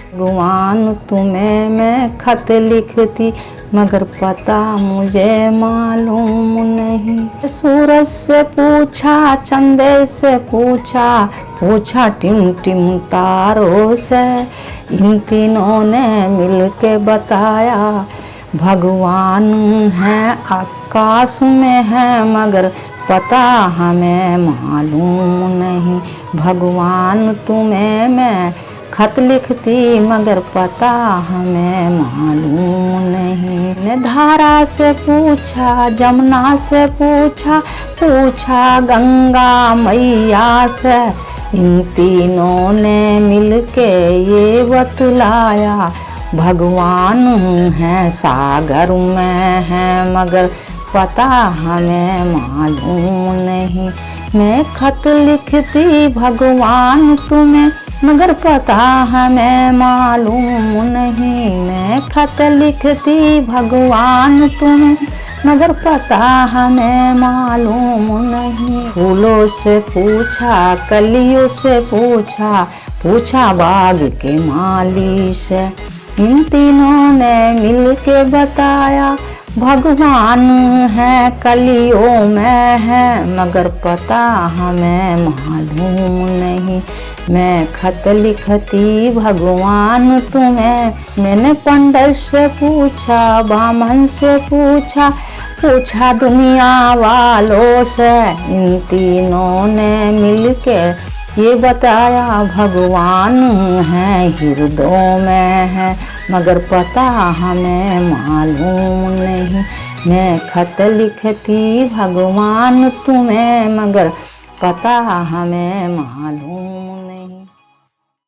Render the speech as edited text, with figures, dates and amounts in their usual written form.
भगवान तुम्हें मैं खत लिखती मगर पता मुझे मालूम नहीं। सूरज से पूछा, चंदे से पूछा, पूछा टिम टिम तारों से, इन तीनों ने मिलके बताया भगवान है आकाश में है मगर पता हमें मालूम नहीं। भगवान तुम्हें मैं खत लिखती मगर पता हमें मालूम नहीं। ने धारा से पूछा, जमुना से पूछा, पूछा गंगा मैया से, इन तीनों ने मिलके ये बतलाया भगवान है सागर में है मगर पता हमें मालूम नहीं। मैं खत लिखती भगवान तुम्हें मगर पता हमें मालूम नहीं। मैं खत लिखती भगवान तुम्हें मगर पता हमें मालूम नहीं। फूलों से पूछा, कलियों से पूछा, पूछा बाग के माली से, इन तीनों ने मिलके बताया भगवान है कलियों में है मगर पता हमें मालूम नहीं। मैं खत लिखती भगवान तुम्हें, मैंने पंडित से पूछा, ब्राह्मण से पूछा, पूछा दुनिया वालों से, इन तीनों ने मिलके ये बताया भगवान है हृदय में है मगर पता हमें मालूम नहीं। मैं खत लिखती भगवान तुम्हें मगर पता हमें मालूम